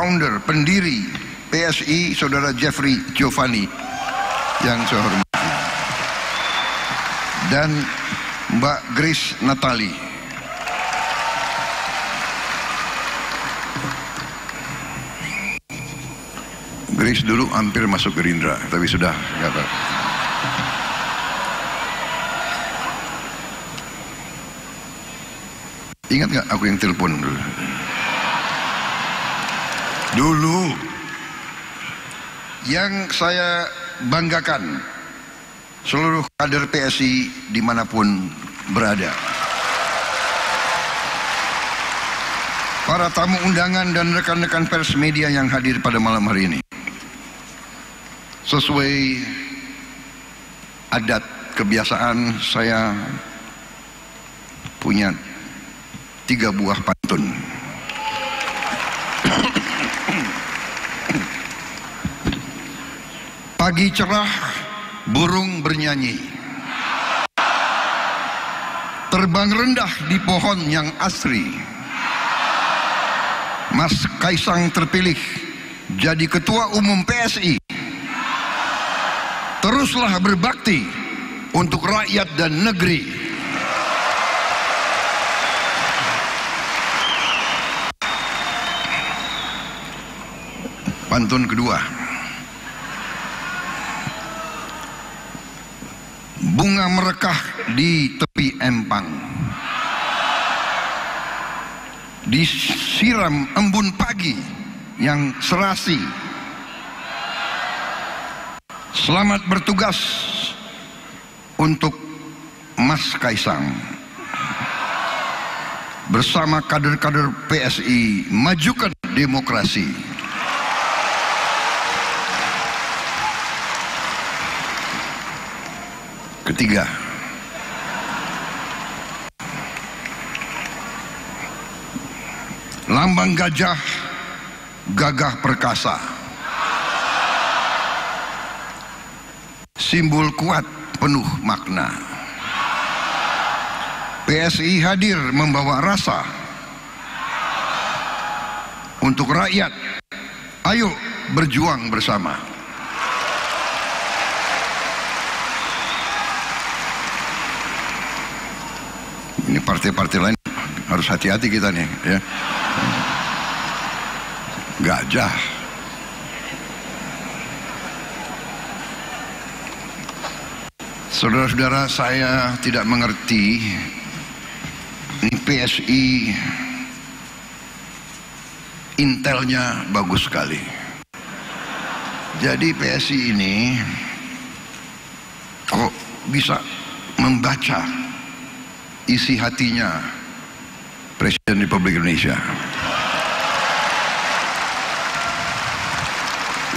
founder, pendiri PSI, Saudara Jeffrey Giovanni yang saya hormati, dan Mbak Grace Natali. Grace dulu hampir masuk Gerindra, tapi sudah nggak apa. Ingat nggak aku yang telepon dulu? Yang saya banggakan, seluruh kader PSI dimanapun berada, para tamu undangan dan rekan-rekan pers media yang hadir pada malam hari ini. Sesuai adat kebiasaan, saya punya 3 buah pantun. Pagi cerah, burung bernyanyi, terbang rendah di pohon yang asri. Mas Kaisang terpilih jadi ketua umum PSI. Teruslah berbakti untuk rakyat dan negeri. Pantun kedua. Bunga merekah di tepi empang, disiram embun pagi yang serasi. Selamat bertugas untuk Mas Kaisang. Bersama kader-kader PSI, majukan demokrasi. Ketiga, lambang gajah, gagah perkasa. Simbol kuat penuh makna. PSI hadir membawa rasa untuk rakyat. Ayo berjuang bersama. Ini partai-partai lain harus hati-hati kita nih, ya. Gajah. Saudara-saudara, saya tidak mengerti, ini PSI intelnya bagus sekali. Jadi PSI ini kok bisa membaca isi hatinya Presiden Republik Indonesia.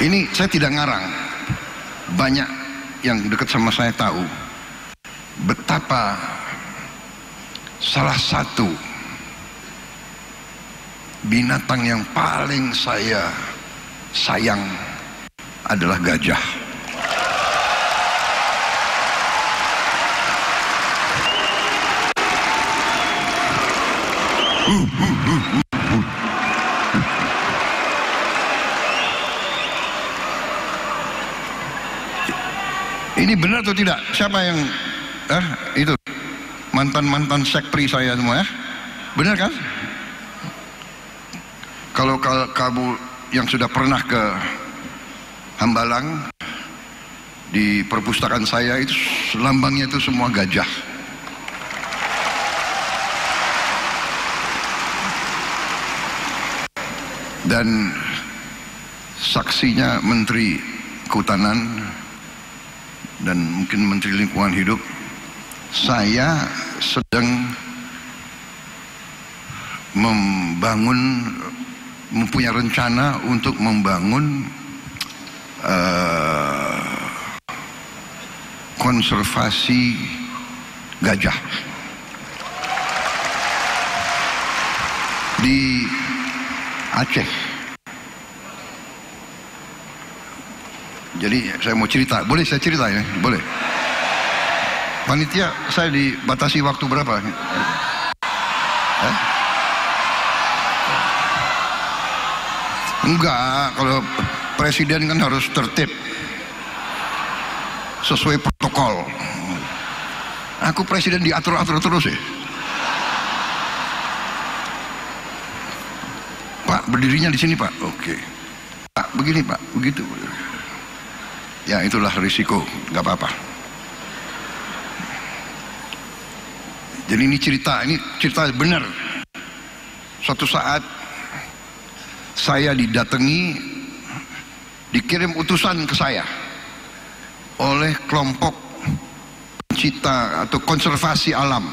Ini saya tidak ngarang, banyak yang dekat sama saya tahu betapa salah satu binatang yang paling saya sayang adalah gajah. Ini benar atau tidak? Siapa yang itu mantan sekpri saya semua, ya? Benar kan? Kalau kamu yang sudah pernah ke Hambalang, di perpustakaan saya itu lambangnya itu semua gajah. Dan saksinya Menteri Kehutanan dan mungkin Menteri Lingkungan Hidup, saya sedang mempunyai rencana untuk membangun konservasi gajah di Aceh. Jadi saya mau cerita, boleh saya cerita ya? Boleh. Panitia, saya dibatasi waktu berapa? Enggak, kalau presiden kan harus tertib sesuai protokol. Aku presiden diatur-atur terus ya. Pak, berdirinya di sini Pak. Oke. Pak, begini Pak, begitu. Ya itulah risiko, nggak apa-apa. Jadi ini cerita benar. Suatu saat saya didatangi, dikirim utusan ke saya oleh kelompok pencipta atau konservasi alam,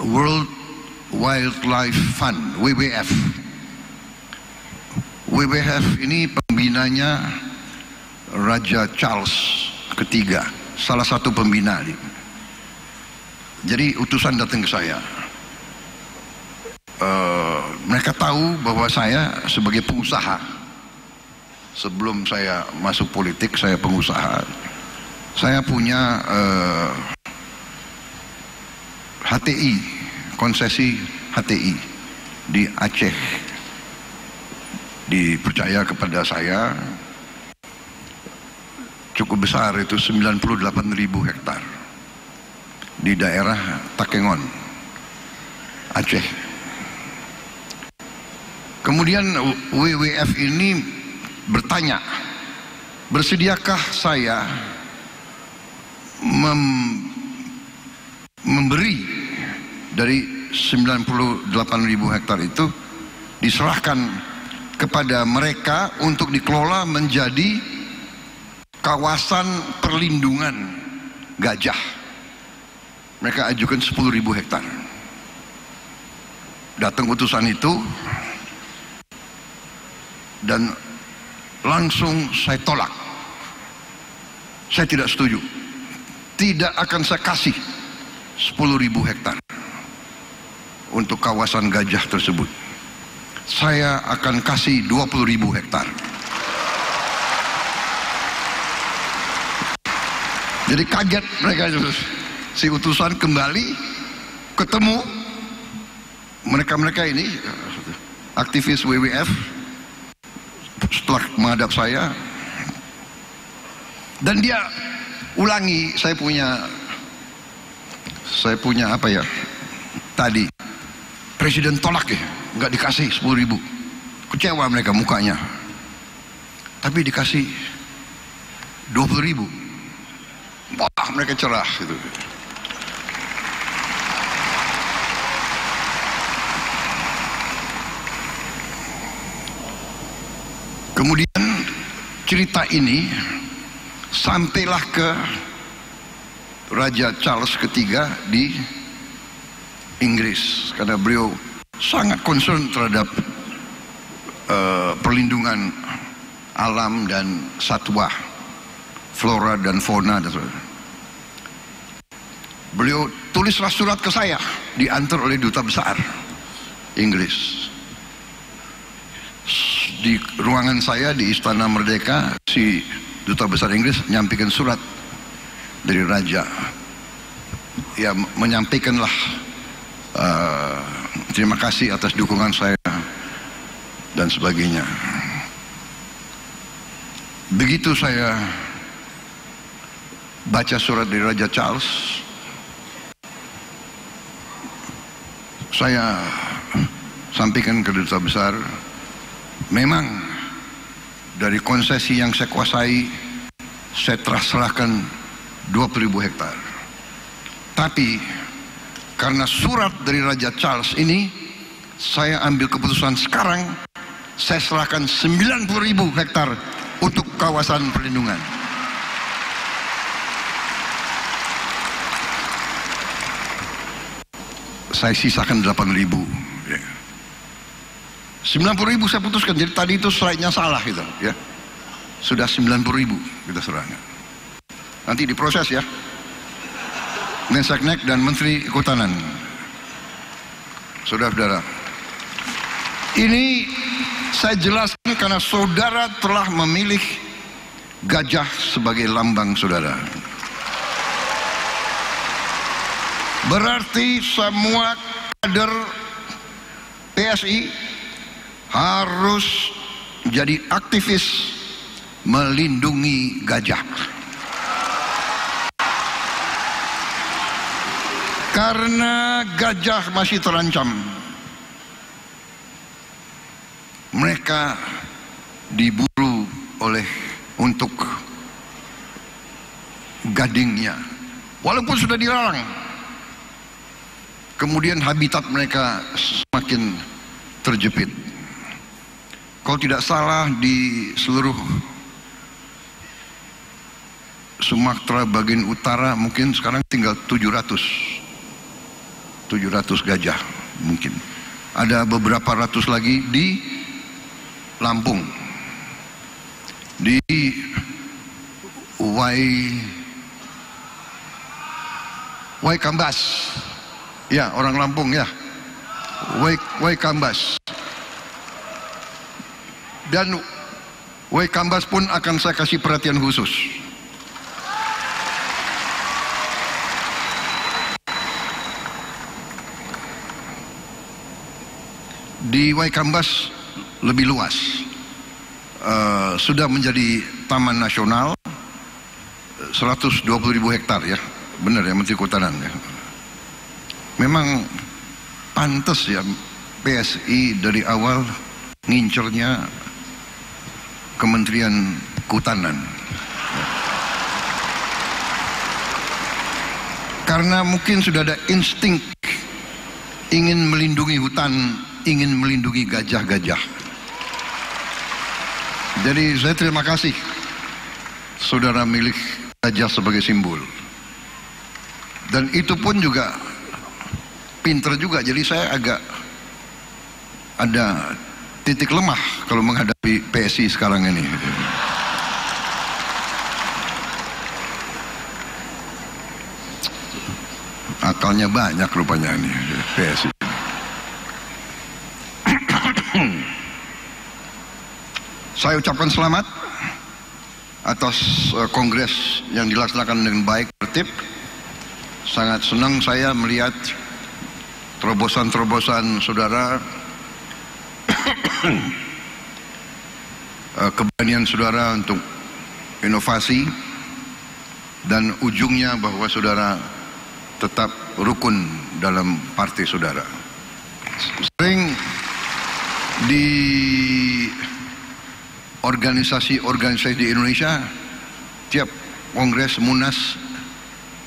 World Wildlife Fund, WWF. WWF ini pembinanya Raja Charles III, salah satu pembina. Jadi utusan datang ke saya. Mereka tahu bahwa saya sebagai pengusaha, sebelum saya masuk politik saya pengusaha. Saya punya HTI, konsesi HTI di Aceh. Dipercaya kepada saya cukup besar, itu 98.000 hektar di daerah Takengon, Aceh. Kemudian WWF ini bertanya, bersediakah saya memberi dari 98.000 hektar itu diserahkan kepada mereka untuk dikelola menjadi kawasan perlindungan gajah. Mereka ajukan 10.000 hektar. Datang utusan itu dan langsung saya tolak. Saya tidak setuju. Tidak akan saya kasih 10.000 hektar untuk kawasan gajah tersebut. Saya akan kasih 20.000 hektar. Jadi kaget mereka. Si utusan kembali ketemu mereka ini aktivis WWF. Setelah menghadap saya, dan dia ulangi, saya punya apa ya, tadi presiden tolak ya, nggak dikasih 10.000. Kecewa mereka mukanya, tapi dikasih 20.000. Wah, mereka cerah gitu. Kemudian cerita ini sampailah ke Raja Charles III di Inggris, karena beliau sangat concern terhadap perlindungan alam dan satwa, flora dan fauna dan sebagainya. Beliau tulislah surat ke saya, diantar oleh duta besar Inggris. Di ruangan saya di Istana Merdeka, si duta besar Inggris menyampaikan surat dari raja. Ya, menyampaikanlah terima kasih atas dukungan saya dan sebagainya. Begitu saya baca surat dari Raja Charles, saya sampaikan ke duta besar, memang dari konsesi yang saya kuasai, saya telah serahkan 20.000 hektar. Tapi karena surat dari Raja Charles ini, saya ambil keputusan sekarang, saya serahkan 90.000 hektar untuk kawasan perlindungan. Saya sisakan 8.000. 90.000 saya putuskan. Jadi tadi itu slide-nya salah gitu ya. Sudah 90.000 kita serahkan. Nanti diproses ya. Menseknek dan Menteri Kehutanan. Saudara-saudara, ini saya jelaskan karena saudara telah memilih gajah sebagai lambang saudara. Berarti semua kader PSI harus jadi aktivis melindungi gajah. Karena gajah masih terancam. Mereka diburu untuk gadingnya, walaupun sudah dilarang. Kemudian habitat mereka semakin terjepit. Kalau tidak salah di seluruh Sumatera bagian utara mungkin sekarang tinggal 700 gajah mungkin. Ada beberapa ratus lagi di Lampung, di Waikambas, ya orang Lampung ya, Waikambas. Dan Waikambas pun akan saya kasih perhatian khusus. Di Waikambas lebih luas, sudah menjadi taman nasional 120.000 hektar ya, benar ya Menteri Kehutanan ya. Memang pantas ya PSI dari awal ngincernya Kementerian Kehutanan, karena mungkin sudah ada insting ingin melindungi hutan, ingin melindungi gajah-gajah. Jadi saya terima kasih saudara milik gajah sebagai simbol. Dan itu pun juga pinter juga, jadi saya agak ada titik lemah kalau menghadapi PSI sekarang ini. Akalnya banyak rupanya ini PSI. Saya ucapkan selamat atas kongres yang dilaksanakan dengan baik, tertib. Sangat senang saya melihat terobosan-terobosan saudara, keberanian saudara untuk inovasi, dan ujungnya bahwa saudara tetap rukun dalam partai saudara. Sering di organisasi-organisasi di Indonesia, tiap kongres munas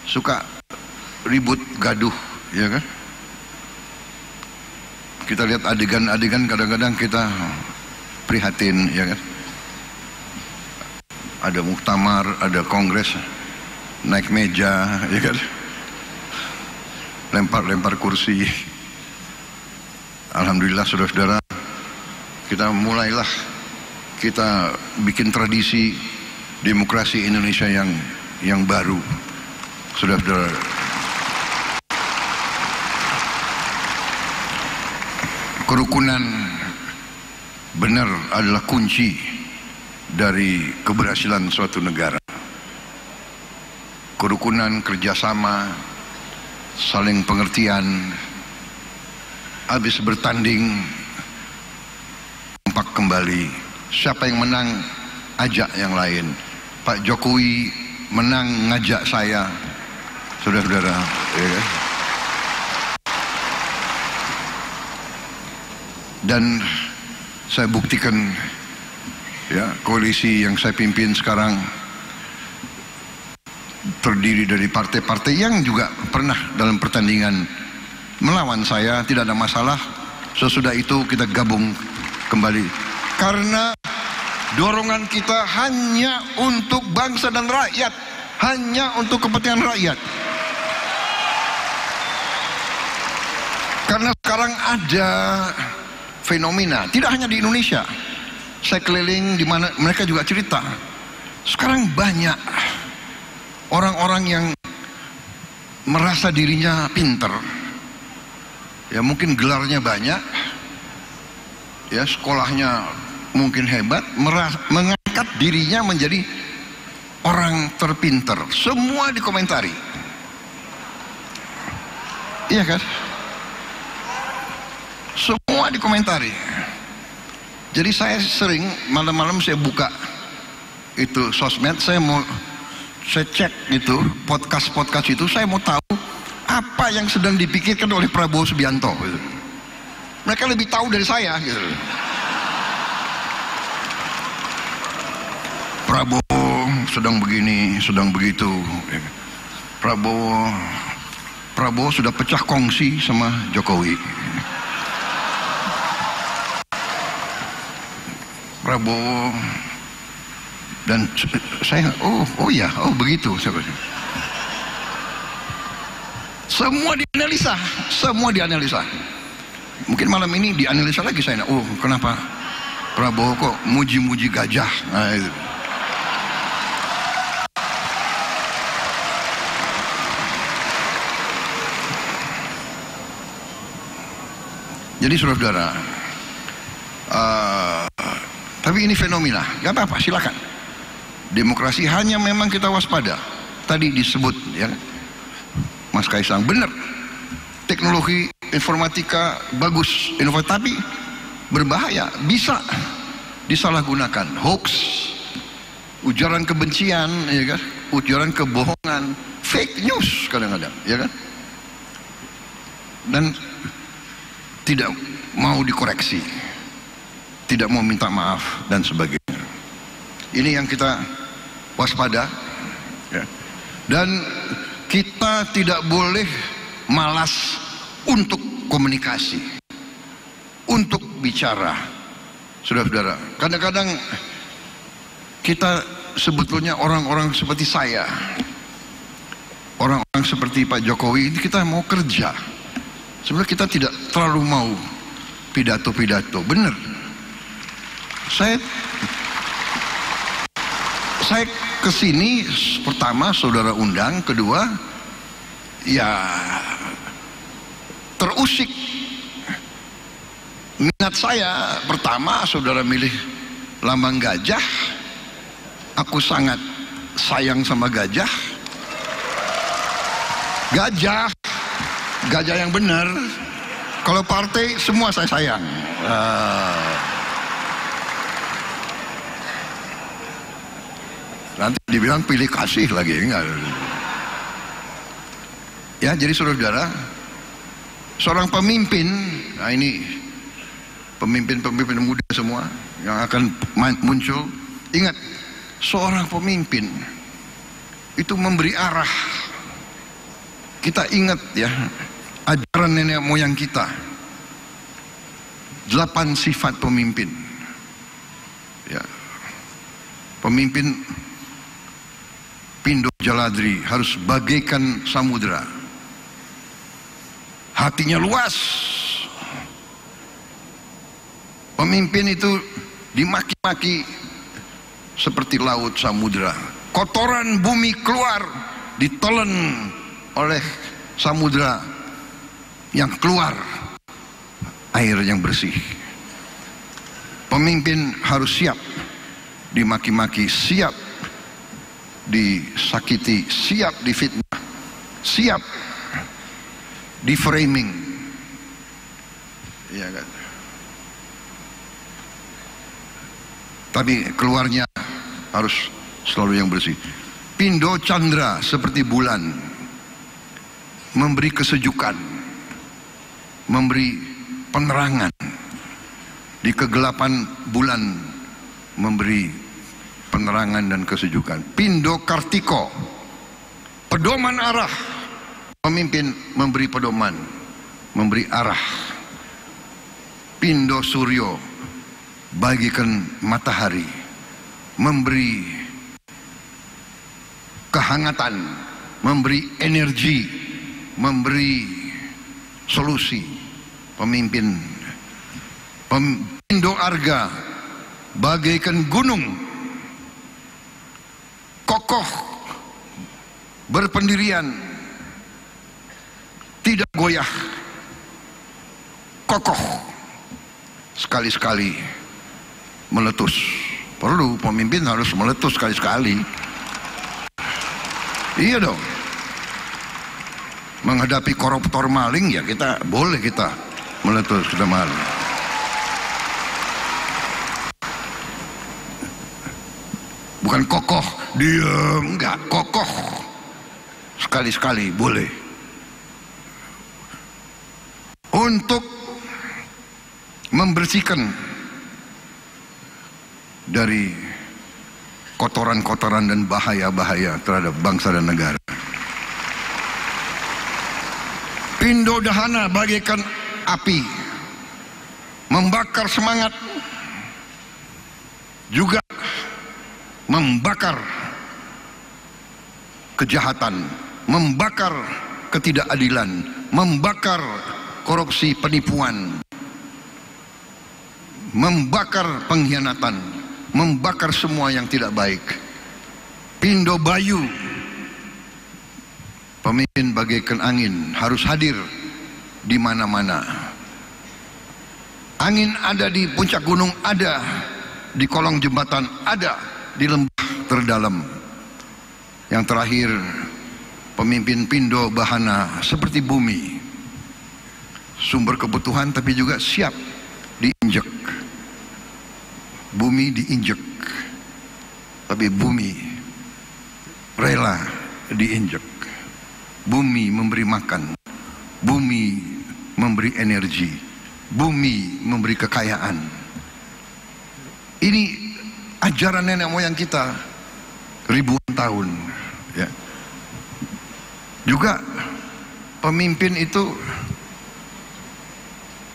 suka ribut gaduh, ya kan? Kita lihat adegan-adegan, kadang-kadang kita prihatin, ya kan? Ada muktamar, ada kongres, naik meja, ya kan? Lempar-lempar kursi. Alhamdulillah saudara-saudara, kita bikin tradisi demokrasi Indonesia yang baru, saudara-saudara. Kerukunan benar adalah kunci dari keberhasilan suatu negara. Kerukunan, kerjasama, saling pengertian. Habis bertanding, kompak kembali. Siapa yang menang, ajak yang lain. Pak Jokowi menang, ngajak saya, saudara-saudara, ya. Dan saya buktikan, ya, koalisi yang saya pimpin sekarang terdiri dari partai-partai yang juga pernah dalam pertandingan melawan saya, tidak ada masalah. Sesudah itu kita gabung kembali, karena dorongan kita hanya untuk bangsa dan rakyat, hanya untuk kepentingan rakyat. Karena sekarang ada fenomena, tidak hanya di Indonesia, saya keliling di mana mereka juga cerita, sekarang banyak orang-orang yang merasa dirinya pinter, ya mungkin gelarnya banyak, ya sekolahnya mungkin hebat, mengangkat dirinya menjadi orang terpinter. Semua dikomentari, iya kan? Semua dikomentari. Jadi saya sering malam-malam saya buka itu sosmed, saya cek itu podcast itu, saya mau tahu apa yang sedang dipikirkan oleh Prabowo Subianto gitu. Mereka lebih tahu dari saya gitu. Prabowo sedang begini, sedang begitu. Prabowo sudah pecah kongsi sama Jokowi. Prabowo dan saya begitu. Semua dianalisa. Mungkin malam ini dianalisa lagi saya. Kenapa Prabowo kok muji-muji gajah? Nah, itu. Jadi saudara-saudara, tapi ini fenomena, gak apa-apa, silakan. Demokrasi hanya memang kita waspada. Tadi disebut ya, Mas Kaisang, benar. Teknologi informatika bagus, inovatif, tapi berbahaya, bisa disalahgunakan. Hoax, ujaran kebencian, ya kan? Ujaran kebohongan, fake news kadang-kadang, ya kan? Dan tidak mau dikoreksi, tidak mau minta maaf dan sebagainya. Ini yang kita waspada, ya. Dan kita tidak boleh malas untuk komunikasi, untuk bicara. Saudara-saudara, kadang-kadang kita sebetulnya orang-orang seperti saya, orang-orang seperti Pak Jokowi ini, kita mau kerja. Sebenarnya kita tidak terlalu mau pidato-pidato. Benar. Saya kesini pertama saudara undang, kedua ya terusik minat saya. Pertama saudara milih lambang gajah, aku sangat sayang sama gajah yang benar. Kalau partai semua saya sayang. Nanti dibilang pilih kasih lagi, enggak. Ya, jadi saudara-saudara, seorang pemimpin, nah ini pemimpin-pemimpin muda semua yang akan muncul, ingat, seorang pemimpin itu memberi arah. Kita ingat ya, ajaran nenek moyang kita, 8 sifat pemimpin. Ya, pemimpin Pindo Jaladri harus bagaikan samudera, hatinya luas. Pemimpin itu dimaki-maki seperti laut samudera, kotoran bumi keluar ditelan oleh samudera yang keluar air yang bersih. Pemimpin harus siap dimaki-maki, siap disakiti, siap difitnah, siap di framing, ya kan? Tapi keluarnya harus selalu yang bersih. Pindo Chandra seperti bulan, memberi kesejukan, memberi penerangan di kegelapan bulan, memberi penerangan dan kesejukan. Pindo Kartiko, pedoman arah. Pemimpin memberi pedoman, memberi arah. Pindo Suryo, bagikan matahari, memberi kehangatan, memberi energi, memberi solusi. Pemimpin Pindo Arga, bagaikan gunung, kokoh, berpendirian, tidak goyah, kokoh, sekali-sekali meletus. Perlu pemimpin harus meletus sekali-sekali. Iya dong. Menghadapi koruptor maling ya kita boleh kita meletus, kita maling. Bukan kokoh, diam, enggak, kokoh. Sekali-sekali boleh. Untuk membersihkan dari kotoran-kotoran dan bahaya-bahaya terhadap bangsa dan negara. Pindo Dahana bagaikan api, membakar semangat, juga membakar kejahatan, membakar ketidakadilan, membakar korupsi, penipuan, membakar pengkhianatan, membakar semua yang tidak baik. Pindo Bayu, pemimpin bagaikan angin, harus hadir di mana-mana. Angin ada di puncak gunung, ada di kolong jembatan, ada di lembah terdalam. Yang terakhir, pemimpin Pindo Bahana seperti bumi, sumber kebutuhan tapi juga siap diinjek. Bumi diinjek, tapi bumi rela diinjek. Bumi memberi makan, bumi memberi energi, bumi memberi kekayaan. Ini ajaran nenek moyang kita ribuan tahun, ya. Juga pemimpin itu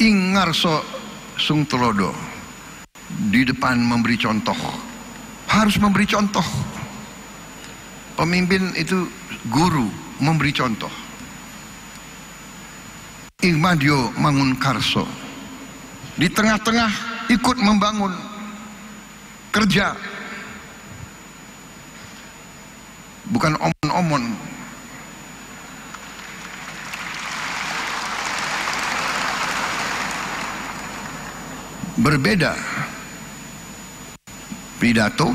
Ingarso Sungtulodo di depan memberi contoh, harus memberi contoh. Pemimpin itu guru, memberi contoh. Ingmadio Mangunkarso di tengah-tengah ikut membangun, kerja, bukan omon-omon. Berbeda pidato,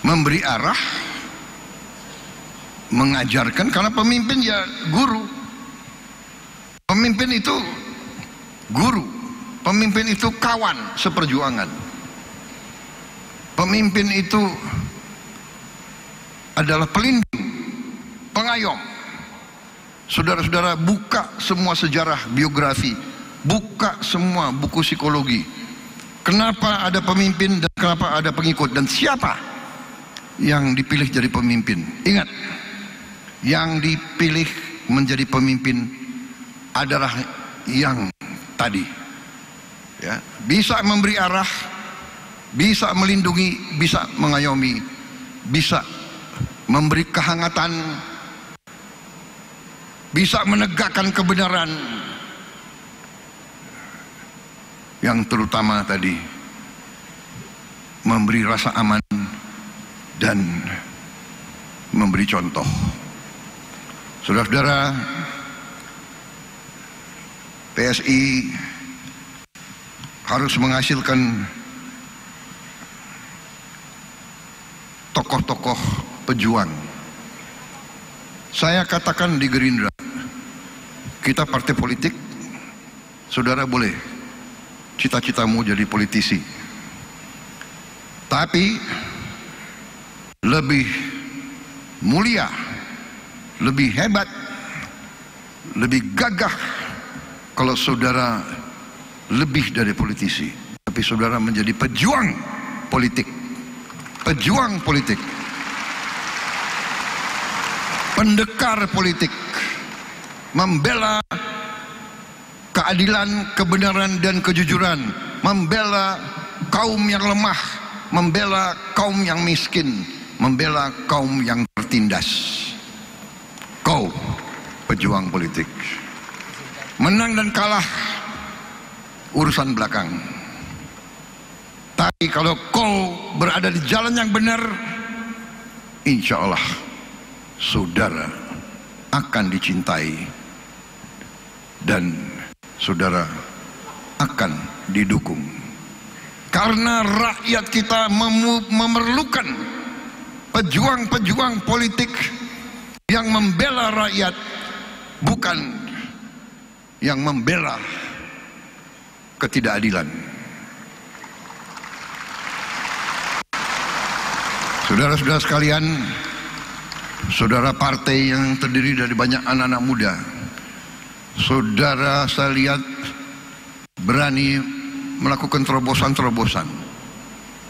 memberi arah, mengajarkan, karena pemimpin ya guru. Pemimpin itu guru, pemimpin itu kawan seperjuangan. Pemimpin itu adalah pelindung, pengayom. Saudara-saudara, buka semua sejarah biografi, buka semua buku psikologi. Kenapa ada pemimpin dan kenapa ada pengikut, dan siapa yang dipilih jadi pemimpin? Ingat, yang dipilih menjadi pemimpin adalah yang tadi, ya, bisa memberi arah, bisa melindungi, bisa mengayomi, bisa memberi kehangatan, bisa menegakkan kebenaran, yang terutama tadi memberi rasa aman dan memberi contoh. Saudara-saudara, PSI harus menghasilkan tokoh-tokoh pejuang. Saya katakan di Gerindra, kita partai politik, saudara boleh cita-citamu jadi politisi, tapi lebih mulia, lebih hebat, lebih gagah kalau saudara lebih dari politisi, tapi saudara menjadi pejuang politik. Pejuang politik, pendekar politik, membela keadilan, kebenaran dan kejujuran, membela kaum yang lemah, membela kaum yang miskin, membela kaum yang tertindas. Kau pejuang politik. Menang dan kalah urusan belakang, tapi kalau kau berada di jalan yang benar, insya Allah saudara akan dicintai dan saudara akan didukung, karena rakyat kita memerlukan pejuang-pejuang politik yang membela rakyat, bukan yang membela ketidakadilan. Saudara-saudara sekalian, saudara partai yang terdiri dari banyak anak-anak muda, saudara saya lihat berani melakukan terobosan-terobosan.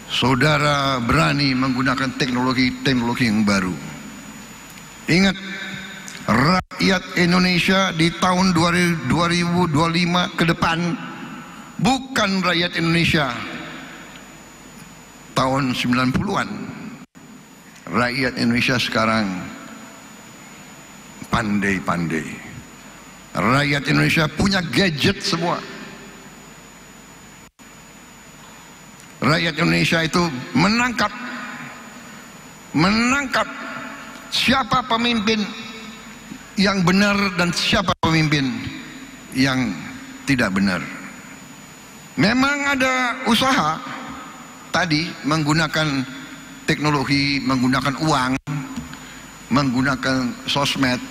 Saudara berani menggunakan teknologi yang baru. Ingat, rakyat Indonesia di tahun 2025 ke depan bukan rakyat Indonesia tahun 90-an. Rakyat Indonesia sekarang pandai-pandai. Rakyat Indonesia punya gadget semua. Rakyat Indonesia itu menangkap siapa pemimpin yang benar dan siapa pemimpin yang tidak benar. Memang ada usaha tadi menggunakan teknologi, menggunakan uang, menggunakan sosmed,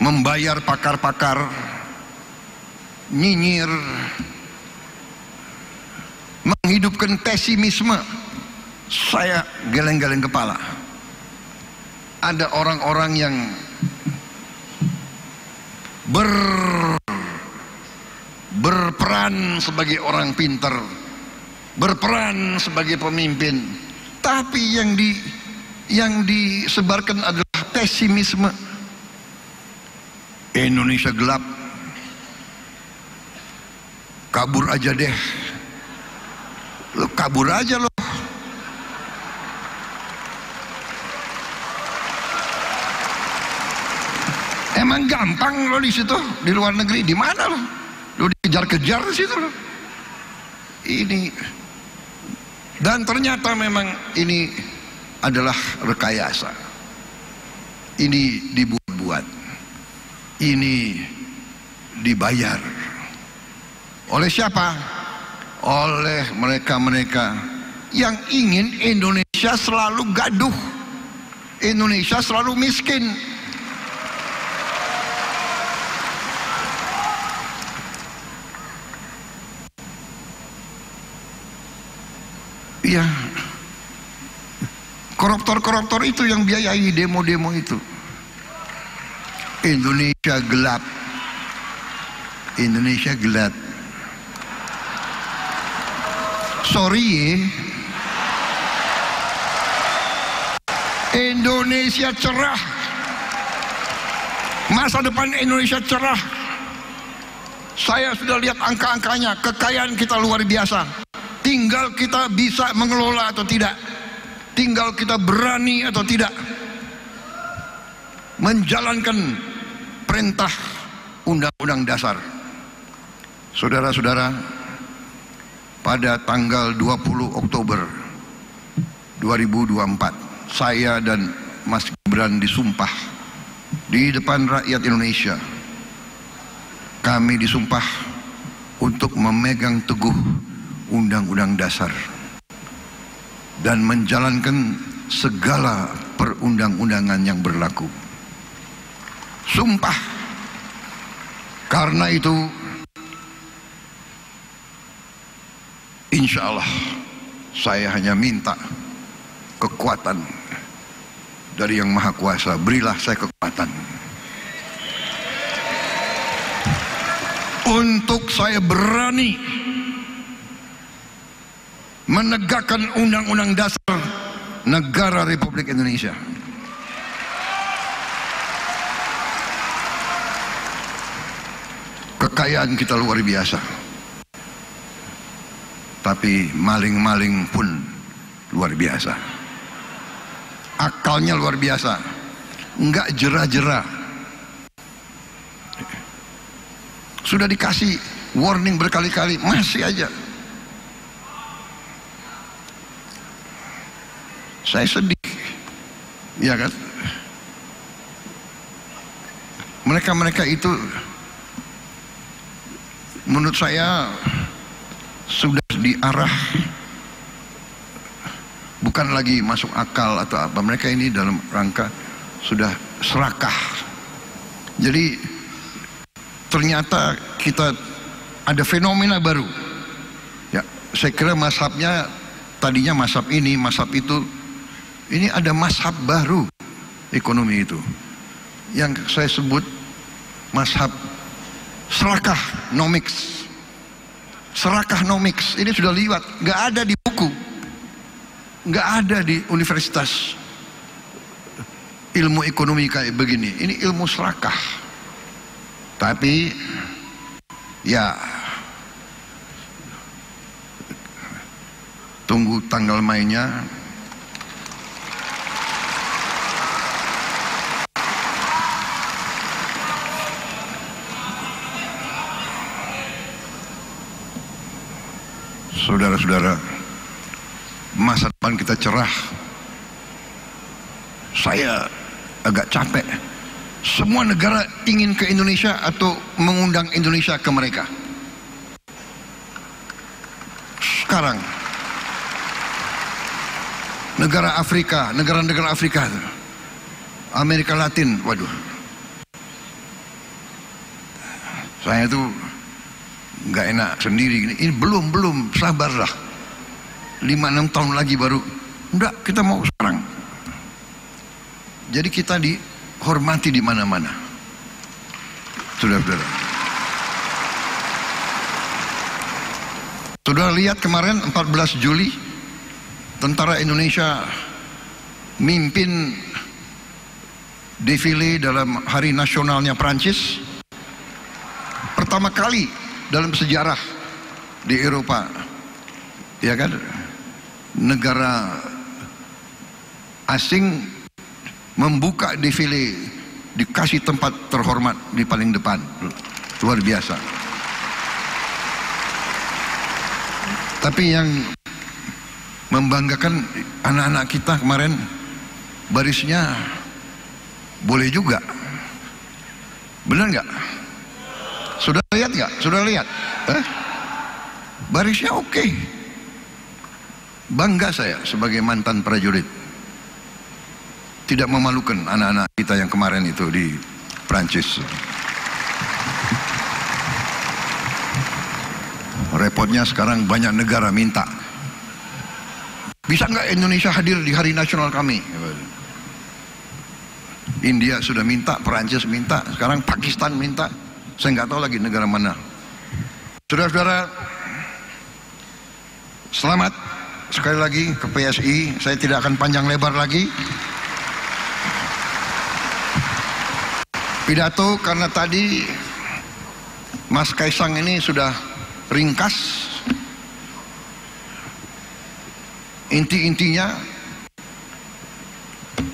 membayar pakar-pakar, nyinyir, menghidupkan pesimisme. Saya geleng-geleng kepala. Ada orang-orang yang berperan sebagai orang pintar, berperan sebagai pemimpin, tapi yang disebarkan adalah pesimisme. Indonesia gelap, kabur aja deh. Lo kabur aja lo. Emang gampang lo di situ, di luar negeri, di mana lo? Lo dikejar-kejar di situ lo. Ini, dan ternyata memang ini adalah rekayasa. Ini dibuat-buat. Ini dibayar. Oleh siapa? Oleh mereka-mereka yang ingin Indonesia selalu gaduh, Indonesia selalu miskin. Ya, koruptor-koruptor itu yang biayai demo-demo itu. Indonesia gelap, Indonesia gelap. Sorry, Indonesia cerah. Masa depan Indonesia cerah. Saya sudah lihat angka-angkanya. Kekayaan kita luar biasa. Tinggal kita bisa mengelola atau tidak. Tinggal kita berani atau tidak menjalankan perintah Undang-Undang Dasar. Saudara-saudara, pada tanggal 20 Oktober 2024, saya dan Mas Gibran disumpah di depan rakyat Indonesia. Kami disumpah untuk memegang teguh Undang-Undang Dasar dan menjalankan segala perundang-undangan yang berlaku. Sumpah. Karena itu, insya Allah saya hanya minta kekuatan dari Yang Maha Kuasa. Berilah saya kekuatan untuk saya berani menegakkan Undang-Undang Dasar Negara Republik Indonesia. Kekayaan kita luar biasa, tapi maling-maling pun luar biasa. Akalnya luar biasa, enggak jera-jera. Sudah dikasih warning berkali-kali, masih aja. Saya sedih, ya kan? Mereka-mereka itu menurut saya sudah diarah, bukan lagi masuk akal atau apa. Mereka ini dalam rangka sudah serakah. Jadi ternyata kita ada fenomena baru. Ya, saya kira mazhabnya tadinya mazhab ini, mazhab itu Ini ada mazhab baru ekonomi itu, yang saya sebut mazhab serakah nomics. Serakah nomics ini sudah liwat, nggak ada di buku, nggak ada di universitas ilmu ekonomi kayak begini. Ini ilmu serakah. Tapi ya tunggu tanggal mainnya. Saudara-saudara, masa depan kita cerah. Saya agak capek. Semua negara ingin ke Indonesia atau mengundang Indonesia ke mereka. Sekarang negara Afrika, negara-negara Afrika, Amerika Latin, waduh, saya tuh nggak enak sendiri. Ini belum, sabarlah. 5-6 tahun lagi baru. Enggak, kita mau sekarang. Jadi kita dihormati di mana-mana. Saudara-saudara. Saudara lihat kemarin 14 Juli, tentara Indonesia mimpin defile dalam hari nasionalnya Prancis. Pertama kali dalam sejarah di Eropa, ya kan, negara asing membuka defile, dikasih tempat terhormat di paling depan. Luar biasa. Tapi yang membanggakan, anak-anak kita kemarin barisnya boleh juga. Benar nggak? Sudah lihat nggak? Sudah lihat? Barisnya oke. Bangga saya sebagai mantan prajurit. Tidak memalukan anak-anak kita yang kemarin itu di Prancis. Repotnya sekarang banyak negara minta, bisa nggak Indonesia hadir di hari nasional kami? India sudah minta, Prancis minta, sekarang Pakistan minta. Saya nggak tahu lagi negara mana. Saudara-saudara, selamat sekali lagi ke PSI. Saya tidak akan panjang lebar lagi pidato, karena tadi Mas Kaisang ini sudah ringkas. Inti-intinya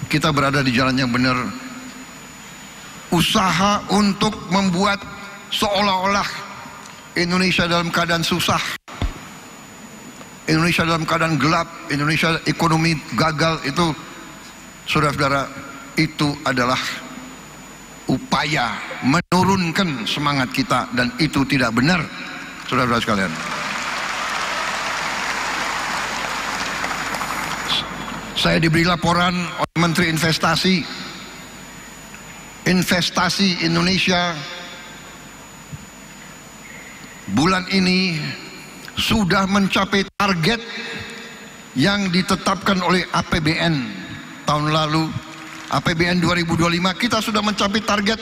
kita berada di jalan yang benar. Usaha untuk membuat seolah-olah Indonesia dalam keadaan susah, Indonesia dalam keadaan gelap, Indonesia ekonomi gagal, itu saudara-saudara, itu adalah upaya menurunkan semangat kita, dan itu tidak benar, saudara-saudara sekalian. Saya diberi laporan oleh Menteri Investasi Indonesia bulan ini sudah mencapai target yang ditetapkan oleh APBN tahun lalu. APBN 2025 kita sudah mencapai target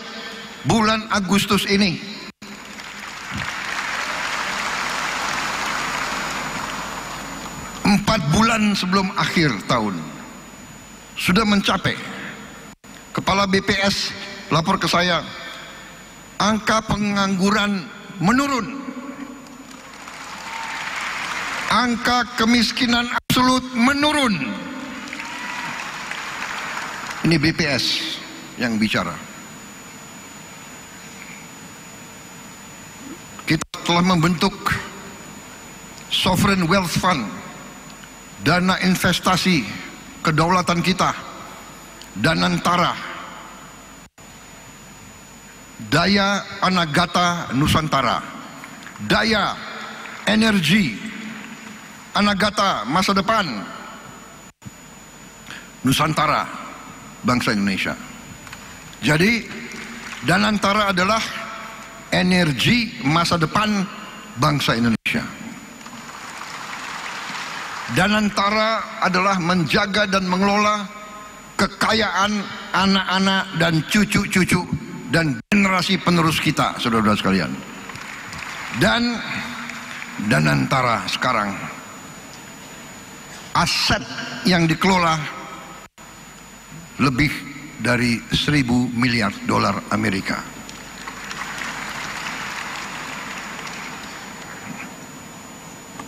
bulan Agustus ini. Empat bulan sebelum akhir tahun sudah mencapai. Kepala BPS lapor ke saya, angka pengangguran menurun, angka kemiskinan absolut menurun. Ini BPS yang bicara. Kita telah membentuk Sovereign Wealth Fund, dana investasi kedaulatan kita, Danantara, Daya Anagata Nusantara, Daya Energi Anagata masa depan Nusantara bangsa Indonesia. Jadi Danantara adalah energi masa depan bangsa Indonesia. Danantara adalah menjaga dan mengelola kekayaan anak-anak dan cucu-cucu dan generasi penerus kita, saudara-saudara sekalian. Dan Danantara sekarang aset yang dikelola lebih dari 1.000 miliar dolar Amerika.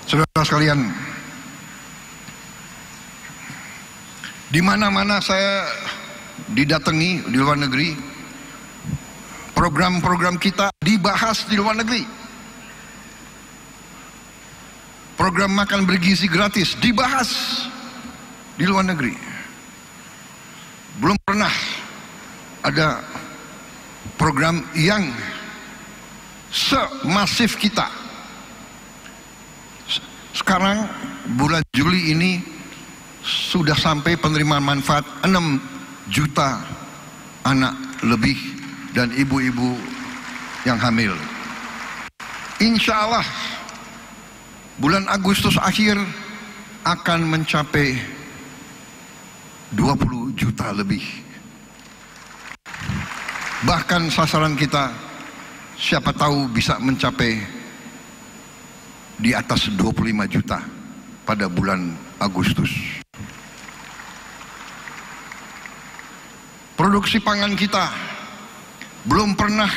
Saudara sekalian, di mana-mana saya didatangi di luar negeri, program-program kita dibahas di luar negeri. Program makan bergizi gratis dibahas di luar negeri. Belum pernah ada program yang semasif kita. Sekarang bulan Juli ini sudah sampai penerimaan manfaat 6 juta anak lebih dan ibu-ibu yang hamil. Insya Allah bulan Agustus akhir akan mencapai 20 juta lebih. Bahkan sasaran kita siapa tahu bisa mencapai di atas 25 juta pada bulan Agustus. Produksi pangan kita belum pernah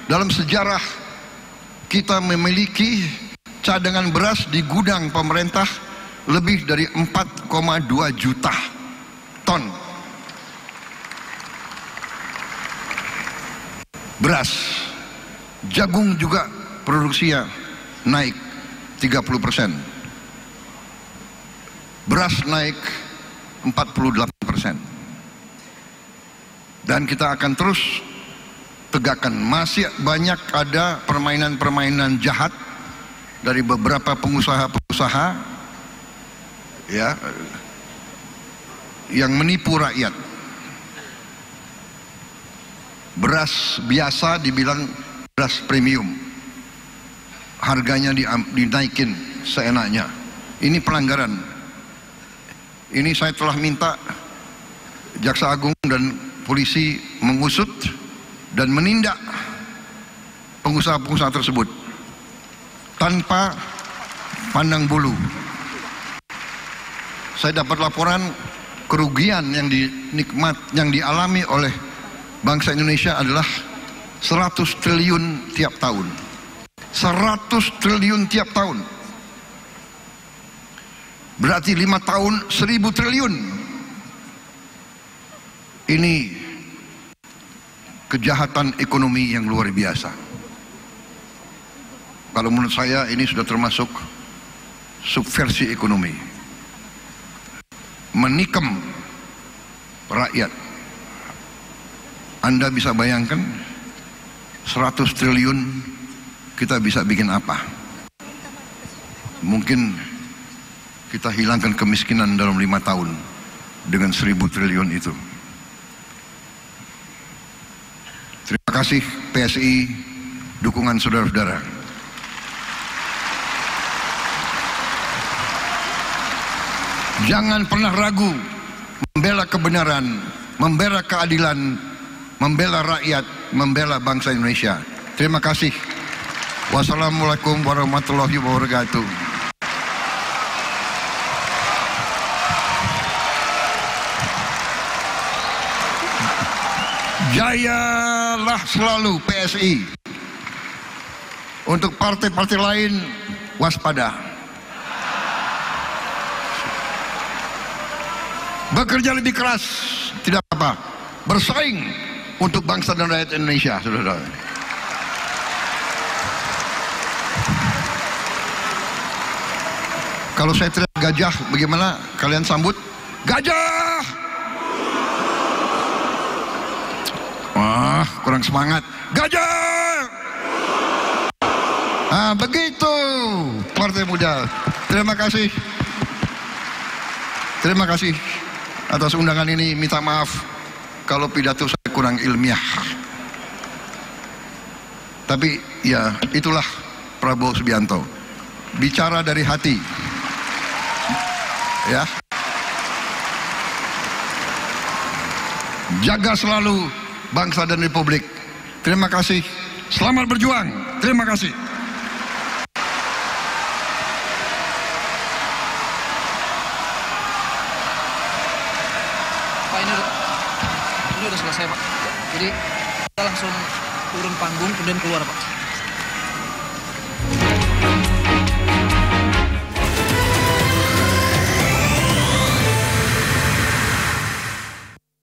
dalam sejarah kita memiliki cadangan beras di gudang pemerintah lebih dari 4,2 juta ton beras. Jagung juga produksinya naik 30%. Beras naik 48%. Dan kita akan terus tegakkan. Masih banyak ada permainan-permainan jahat dari beberapa pengusaha-pengusaha ya yang menipu rakyat. Beras biasa dibilang beras premium, harganya dinaikin seenaknya. Ini pelanggaran. Ini saya telah minta Jaksa Agung dan polisi mengusut dan menindak pengusaha-pengusaha tersebut tanpa pandang bulu. Saya dapat laporan kerugian yang dialami oleh bangsa Indonesia adalah 100 triliun tiap tahun. 100 triliun tiap tahun. Berarti 5 tahun 1.000 triliun. Ini kejahatan ekonomi yang luar biasa. Kalau menurut saya ini sudah termasuk subversi ekonomi, menikam rakyat. Anda bisa bayangkan 100 triliun kita bisa bikin apa? Mungkin kita hilangkan kemiskinan dalam 5 tahun dengan 1.000 triliun itu. Terima kasih PSI, dukungan saudara-saudara. Jangan pernah ragu membela kebenaran, membela keadilan, membela rakyat, membela bangsa Indonesia. Terima kasih. Wassalamualaikum warahmatullahi wabarakatuh. Jayalah selalu PSI. Untuk partai-partai lain waspada. Bekerja lebih keras, tidak apa. Bersaing untuk bangsa dan rakyat Indonesia, saudara. Kalau saya teriak gajah, bagaimana kalian sambut? Gajah! Wah, kurang semangat. Gajah! Ah, begitu Partai Muda. Terima kasih. Terima kasih atas undangan ini. Minta maaf kalau pidato saya kurang ilmiah. Tapi ya itulah Prabowo Subianto. Bicara dari hati. Ya. Jaga selalu bangsa dan republik. Terima kasih. Selamat berjuang. Terima kasih. Pak, ini udah selesai, Pak. Jadi kita langsung turun panggung kemudian keluar, Pak.